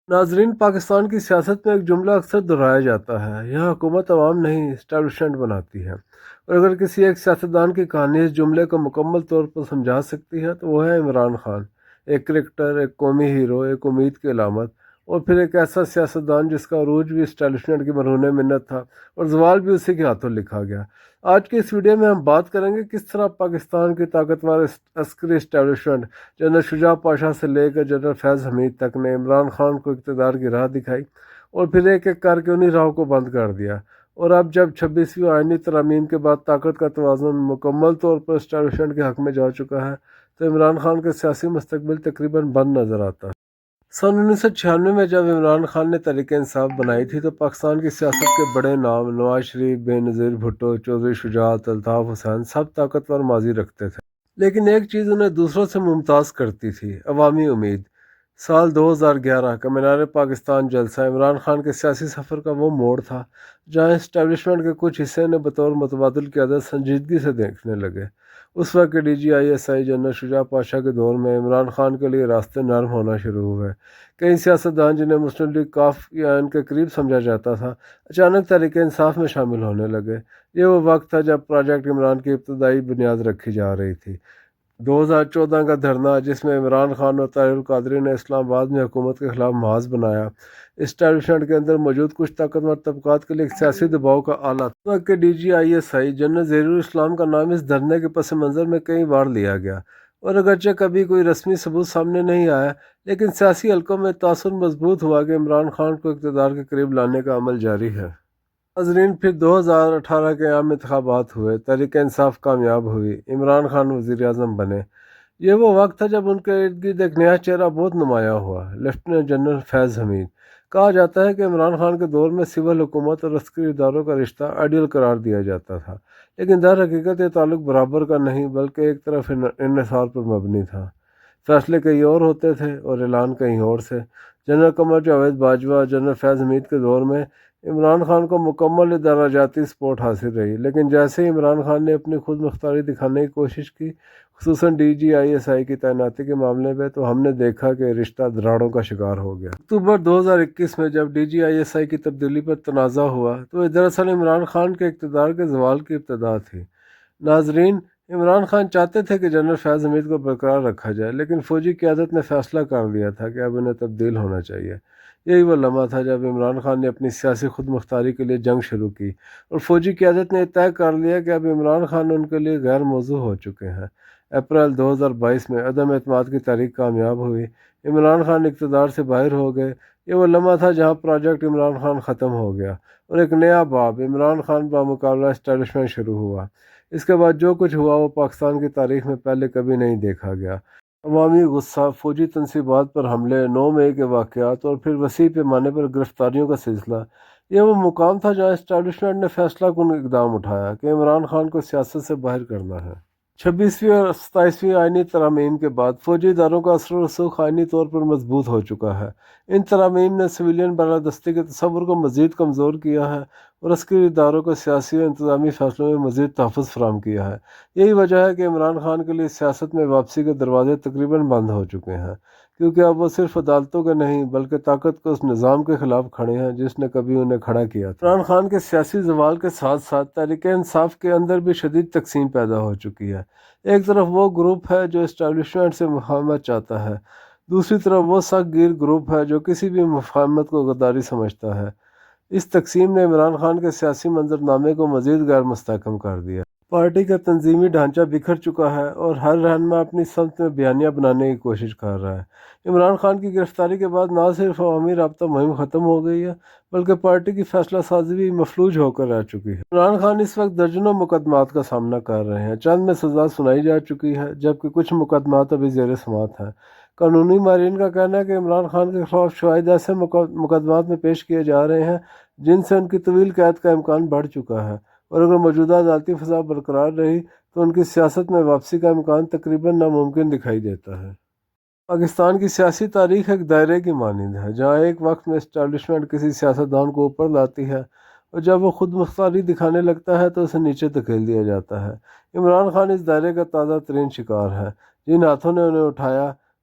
ناظرین، پاکستان کی سیاست میں ایک جملہ اکثر دہرایا جاتا ہے: یہاں حکومت عوام نہیں، اسٹیبلشمنٹ بناتی ہے۔ اور اگر کسی ایک سیاستدان کی کہانی اس جملے کو مکمل طور پر سمجھا سکتی ہے تو وہ ہے عمران خان، ایک کرکٹر، ایک قومی ہیرو، ایک امید کی علامت، اور پھر ایک ایسا سیاستدان جس کا عروج بھی اسٹیبلشمنٹ کی مرہون منت تھا اور زوال بھی اسی کے ہاتھوں لکھا گیا۔ آج کی اس ویڈیو میں ہم بات کریں گے کس طرح پاکستان کی طاقتور عسکری اسٹیبلشمنٹ جنرل شجاع پاشا سے لے کر جنرل فیض حمید تک نے عمران خان کو اقتدار کی راہ دکھائی اور پھر ایک ایک کر کے انہی راہوں کو بند کر دیا۔ اور اب جب 26ویں آئینی ترامیم کے بعد طاقت کا توازن مکمل طور پر اسٹیبلشمنٹ کے حق میں جا چکا ہے تو عمران خان کا سیاسی مستقبل تقریباً بند نظر آتا ہے۔ سن 1996 میں جب عمران خان نے تحریک انصاف بنائی تھی تو پاکستان کی سیاست کے بڑے نام نواز شریف، بے نظیر بھٹو، چودھری شجاعت، الطاف حسین سب طاقتور ماضی رکھتے تھے، لیکن ایک چیز انہیں دوسروں سے ممتاز کرتی تھی: عوامی امید۔ سال 2011 کا مینار پاکستان جلسہ عمران خان کے سیاسی سفر کا وہ موڑ تھا جہاں اسٹیبلشمنٹ کے کچھ حصے نے بطور متبادل قیادت سنجیدگی سے دیکھنے لگے۔ اس وقت کے DGISI جنرل شجاع پاشا کے دور میں عمران خان کے لیے راستے نرم ہونا شروع ہوئے۔ کئی سیاستدان جنہیں مسلم لیگ کاف یا ان کے قریب سمجھا جاتا تھا اچانک تحریک انصاف میں شامل ہونے لگے۔ یہ وہ وقت تھا جب پروجیکٹ عمران کی ابتدائی بنیاد رکھی جا رہی تھی۔ 2014 کا دھرنا، جس میں عمران خان اور طاہر القادری نے اسلام آباد میں حکومت کے خلاف محاذ بنایا، اسٹیبلشمنٹ کے اندر موجود کچھ طاقتور طبقات کے لیے ایک سیاسی دباؤ کا آلہ تھا۔ اس وقت کے DGISI جنرل ظہیر الاسلام کا نام اس دھرنے کے پس منظر میں کئی بار لیا گیا، اور اگرچہ کبھی کوئی رسمی ثبوت سامنے نہیں آیا، لیکن سیاسی حلقوں میں تاثر مضبوط ہوا کہ عمران خان کو اقتدار کے قریب لانے کا عمل جاری ہے۔ ناظرین، پھر 2018 کے عام انتخابات ہوئے، تحریک انصاف کامیاب ہوئی، عمران خان وزیر اعظم بنے۔ یہ وہ وقت تھا جب ان کے ارد گرد ایک نیا چہرہ بہت نمایاں ہوا: لیفٹیننٹ جنرل فیض حمید۔ کہا جاتا ہے کہ عمران خان کے دور میں سول حکومت اور عسکری اداروں کا رشتہ آئیڈیل قرار دیا جاتا تھا، لیکن در حقیقت یہ تعلق برابر کا نہیں بلکہ ایک طرف انحصار پر مبنی تھا۔ فیصلے کہیں اور ہوتے تھے اور اعلان کہیں اور سے۔ جنرل قمر جاوید باجوہ جنرل فیض حمید کے دور میں عمران خان کو مکمل ادارہ جاتی سپورٹ حاصل رہی، لیکن جیسے ہی عمران خان نے اپنی خود مختاری دکھانے کی کوشش کی، خصوصاً DGISI کی تعیناتی کے معاملے میں، تو ہم نے دیکھا کہ رشتہ دراڑوں کا شکار ہو گیا۔ اکتوبر 2021 میں جب DGISI کی تبدیلی پر تنازع ہوا تو یہ دراصل عمران خان کے اقتدار کے زوال کی ابتدا تھی۔ ناظرین، عمران خان چاہتے تھے کہ جنرل فیض حمید کو برقرار رکھا جائے، لیکن فوجی قیادت نے فیصلہ کر لیا تھا کہ اب انہیں تبدیل ہونا چاہیے۔ یہی وہ لمحہ تھا جب عمران خان نے اپنی سیاسی خود مختاری کے لیے جنگ شروع کی، اور فوجی قیادت نے طے کر لیا کہ اب عمران خان ان کے لیے غیر موضوع ہو چکے ہیں۔ اپریل 2022 میں عدم اعتماد کی تحریک کامیاب ہوئی، عمران خان اقتدار سے باہر ہو گئے۔ یہ وہ لمحہ تھا جہاں پروجیکٹ عمران خان ختم ہو گیا اور ایک نیا باب عمران خان بمقابلہ اسٹیبلشمنٹ شروع ہوا۔ اس کے بعد جو کچھ ہوا وہ پاکستان کی تاریخ میں پہلے کبھی نہیں دیکھا گیا۔ عوامی غصہ، فوجی تنصیبات پر حملے، 9 مئی کے واقعات، اور پھر وسیع پیمانے پر گرفتاریوں کا سلسلہ، یہ وہ مقام تھا جہاں اسٹیبلشمنٹ نے فیصلہ کن اقدام اٹھایا کہ عمران خان کو سیاست سے باہر کرنا ہے۔ 26ویں اور 27ویں آئینی ترامیم کے بعد فوجی اداروں کا اثر و رسوخ آئینی طور پر مضبوط ہو چکا ہے۔ ان ترامیم نے سویلین بالادستی کے تصور کو مزید کمزور کیا ہے اور عسکری اداروں کو سیاسی اور انتظامی فیصلوں میں مزید تحفظ فراہم کیا ہے۔ یہی وجہ ہے کہ عمران خان کے لیے سیاست میں واپسی کے دروازے تقریباً بند ہو چکے ہیں، کیونکہ اب وہ صرف عدالتوں کے نہیں بلکہ طاقت کے اس نظام کے خلاف کھڑے ہیں جس نے کبھی انہیں کھڑا کیا تھا۔ عمران خان کے سیاسی زوال کے ساتھ ساتھ تحریک انصاف کے اندر بھی شدید تقسیم پیدا ہو چکی ہے۔ ایک طرف وہ گروپ ہے جو اسٹیبلشمنٹ سے مفاہمت چاہتا ہے، دوسری طرف وہ سخت گیر گروپ ہے جو کسی بھی مفاہمت کو غداری سمجھتا ہے۔ اس تقسیم نے عمران خان کے سیاسی منظرنامے کو مزید غیر مستحکم کر دیا۔ پارٹی کا تنظیمی ڈھانچہ بکھر چکا ہے اور ہر رہنما اپنی سمت میں بیانیہ بنانے کی کوشش کر رہا ہے۔ عمران خان کی گرفتاری کے بعد نہ صرف عوامی رابطہ مہم ختم ہو گئی ہے بلکہ پارٹی کی فیصلہ سازی بھی مفلوج ہو کر رہ چکی ہے۔ عمران خان اس وقت درجنوں مقدمات کا سامنا کر رہے ہیں، چند میں سزا سنائی جا چکی ہے جبکہ کچھ مقدمات ابھی زیر سماعت ہیں۔ قانونی ماہرین کا کہنا ہے کہ عمران خان کے خلاف شواہد ایسے مقدمات میں پیش کیے جا رہے ہیں جن سے ان کی طویل قید کا امکان بڑھ چکا ہے، اور اگر موجودہ عدالتی فضا برقرار رہی تو ان کی سیاست میں واپسی کا امکان تقریباً ناممکن دکھائی دیتا ہے۔ پاکستان کی سیاسی تاریخ ایک دائرے کی مانند ہے جہاں ایک وقت میں اسٹیبلشمنٹ کسی سیاستدان کو اوپر لاتی ہے اور جب وہ خود مختاری دکھانے لگتا ہے تو اسے نیچے دھکیل دیا جاتا ہے۔ عمران خان اس دائرے کا تازہ ترین شکار ہے۔ جن ہاتھوں نے انہیں اٹھایا